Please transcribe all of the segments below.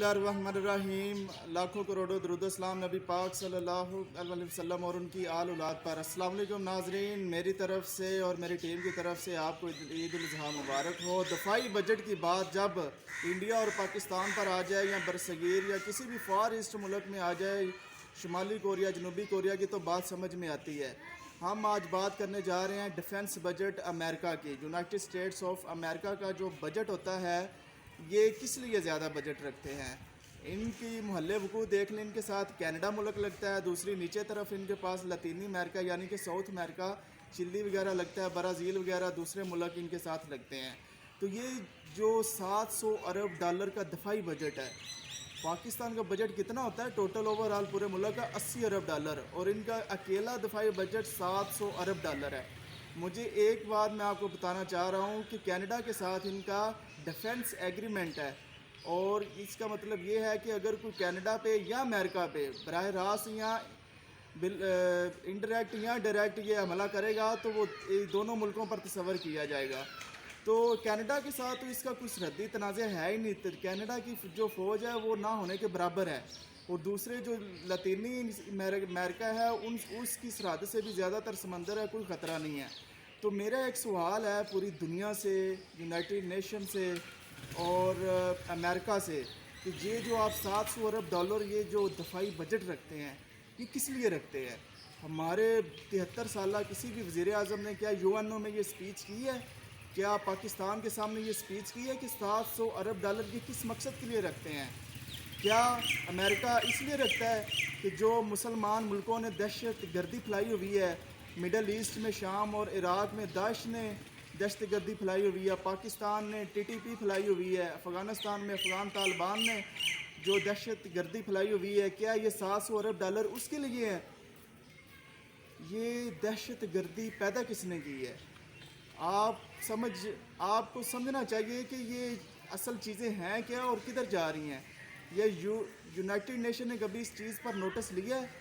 बिस्मिल्लाहिर्रहमानिर्रहीम। लाखों करोड़ों दरूद सलाम नबी पाक सल्लल्लाहु अलैहि वसल्लम और उनकी आल औलाद पर। अस्सलाम वालेकुम नाजरीन, मेरी तरफ से और मेरी टीम की तरफ से आपको ईद उल अज़हा मुबारक हो। दफाई बजट की बात जब इंडिया और पाकिस्तान पर आ जाए या बरसगीर या किसी भी फार ईस्ट मुल्क में आ जाए, शुमाली कोरिया जनूबी कोरिया की, तो बात समझ में आती है। हम आज बात करने जा रहे हैं डिफेंस बजट अमेरिका की। यूनाइटेड स्टेट्स ऑफ अमेरिका का जो बजट होता है, ये किस लिए ज़्यादा बजट रखते हैं। इनकी महल्ले वकूअ देख लें, इनके साथ कनाडा मुल्क लगता है, दूसरी नीचे तरफ इनके पास लतीनी अमेरिका यानी कि साउथ अमेरिका, चिली वगैरह लगता है, ब्राज़ील वगैरह दूसरे मुल्क इनके साथ लगते हैं। तो ये जो 700 अरब डॉलर का दफाई बजट है, पाकिस्तान का बजट कितना होता है टोटल ओवरऑल पूरे मुल्क का 80 अरब डॉलर, और इनका अकेला दफाई बजट 700 अरब डॉलर है। मुझे एक बात मैं आपको बताना चाह रहा हूँ कि कनाडा के साथ इनका डिफेंस एग्रीमेंट है, और इसका मतलब ये है कि अगर कोई कनाडा पे या अमेरिका पे बराह रास्त या इंडायरेक्ट या डायरेक्ट ये हमला करेगा, तो वो दोनों मुल्कों पर तस्वर किया जाएगा। तो कनाडा के साथ तो इसका कोई सरहदी तनाज़ा है ही नहीं। तो कनाडा की जो फ़ौज है वो ना होने के बराबर है, और दूसरे जो लतीनी अमेरिका है उसकी सरहद से भी ज़्यादातर समंदर है, कोई ख़तरा नहीं है। तो मेरा एक सवाल है पूरी दुनिया से, यूनाइटेड नेशन से और अमेरिका से, कि ये जो आप 700 अरब डॉलर ये जो दफाई बजट रखते हैं, ये किस लिए रखते हैं। हमारे 73 साल किसी भी वज़ीर आज़म ने क्या यूएनओ में ये स्पीच की है, क्या पाकिस्तान के सामने ये स्पीच की है कि 700 अरब डॉलर ये किस मकसद के लिए रखते हैं। क्या अमेरिका इसलिए रखता है कि जो मुसलमान मुल्कों ने दहशत गर्दी फैलाई हुई है, मिडल ईस्ट में शाम और इराक़ में दाइश ने दहशत गर्दी फैलाई हुई है, पाकिस्तान ने TTP फैलाई हुई है, अफ़गानिस्तान में अफ़गान तालिबान ने जो दहशत गर्दी फैलाई हुई है, क्या ये 700 अरब डॉलर उसके लिए है। ये दहशत गर्दी पैदा किसने की है। आपको समझना चाहिए कि ये असल चीज़ें हैं क्या और किधर जा रही हैं। ये यूनाइटेड नेशन ने कभी इस चीज़ पर नोटिस लिया है।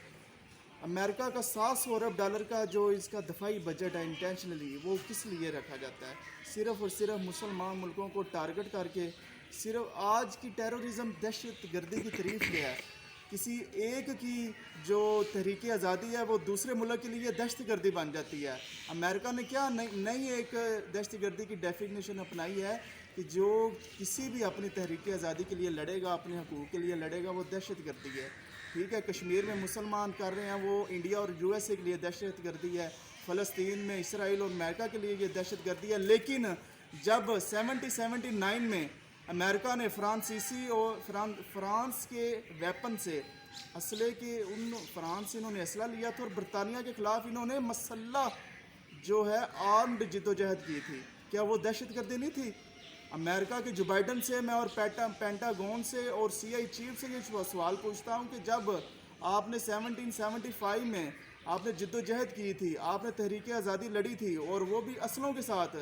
अमेरिका का 700 अरब डॉलर का जो इसका दफाई बजट है इंटेंशनली, वो किस लिए रखा जाता है। सिर्फ़ और सिर्फ मुसलमान मुल्कों को टारगेट करके। सिर्फ आज की टेररिज्म दहशत गर्दी की तारीफ क्या है। किसी एक की जो तहरीक आज़ादी है वो दूसरे मुल्क के लिए दहशत गर्दी बन जाती है। अमेरिका ने क्या नई एक दहशत गर्दी की डेफिनेशन अपनाई है कि जो किसी भी अपनी तहरीक आज़ादी के लिए लड़ेगा, अपने हकूक़ के लिए लड़ेगा, वो दहशत गर्दी है। ठीक है, कश्मीर में मुसलमान कर रहे हैं, वो इंडिया और USA के लिए दहशत गर्दी है। फ़लस्तीन में इसराइल और अमेरिका के लिए ये दहशत गर्दी है। लेकिन जब 79 में अमेरिका ने फ्रांस के वेपन से असले के फ्रांस से इन्होंने असला लिया था, और बरतानिया के ख़िलाफ़ इन्होंने मसल्ला जो है आर्म्ड जिद्दोजहद की थी, क्या वो दहशत गर्दी नहीं थी। अमेरिका के जो बाइडन से मैं और पेंटागन से और CI चीफ से ये सवाल पूछता हूँ कि जब आपने 1775 में आपने जिद्दोजहद की थी, आपने तहरीक आज़ादी लड़ी थी, और वो भी असलों के साथ,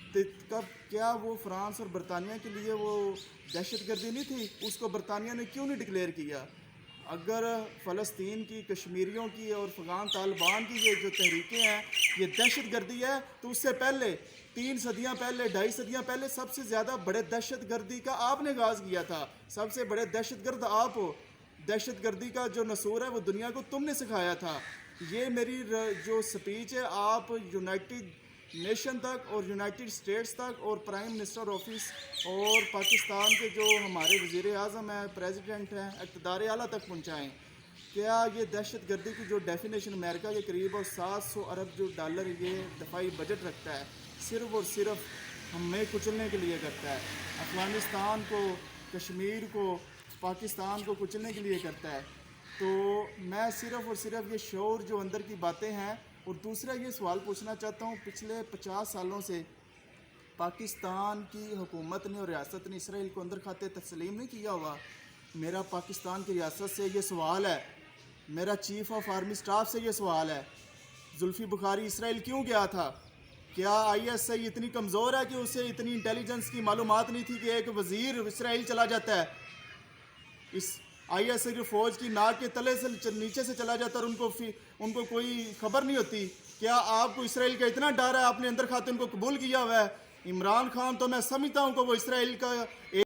तो कब क्या वो फ्रांस और बरतानिया के लिए वो दहशत गर्दी नहीं थी। उसको बरतानिया ने क्यों नहीं डिक्लेयर किया। अगर फ़लस्तीन की, कश्मीरियों की और अफ़गान तालिबान की ये जो तहरीकें हैं ये दहशत गर्दी है, तो उससे पहले 3 सदियाँ पहले, 2.5 सदियाँ पहले सबसे ज़्यादा बड़े दहशत गर्दी का आपने आगाज़ किया था। सबसे बड़े दहशत गर्द आप हो। दहशत गर्दी का जो नसूर है वो दुनिया को तुमने सिखाया था। ये मेरी जो स्पीच है, आप यूनाइटेड नेशन तक और यूनाइटेड स्टेट्स तक और प्राइम मिनिस्टर ऑफिस और पाकिस्तान के जो हमारे वज़ीर आज़म हैं, प्रेसिडेंट हैं, इक़्तिदार आला तक पहुँचाएँ। क्या ये दहशत गर्दी की जो डेफिनेशन अमेरिका के करीब और 700 अरब जो डॉलर ये दफाई बजट रखता है, सिर्फ़ और सिर्फ हमें कुचलने के लिए करता है। अफ़गानिस्तान को, कश्मीर को, पाकिस्तान को कुचलने के लिए करता है। तो मैं सिर्फ़ और सिर्फ ये शऊर जो अंदर की बातें हैं। और दूसरा ये सवाल पूछना चाहता हूँ, पिछले 50 सालों से पाकिस्तान की हुकूमत ने और रियासत ने इसराइल को अंदर खाते तस्लीम नहीं किया हुआ। मेरा पाकिस्तान की रियासत से ये सवाल है, मेरा चीफ़ ऑफ आर्मी स्टाफ से ये सवाल है, जुल्फ़ी बुखारी इसराइल क्यों गया था। क्या ISI इतनी कमज़ोर है कि उसे इतनी इंटेलिजेंस की मालूमात नहीं थी कि एक वज़ीर इसराइल चला जाता है, इस ISI की फ़ौज की नाक के तले से नीचे से चला जाता, और उनको कोई ख़बर नहीं होती। क्या आपको इसराइल का इतना डर है, आपने अंदर खाते उनको कबूल किया हुआ है। इमरान खान तो मैं समझता हूँ कि वो इसराइल का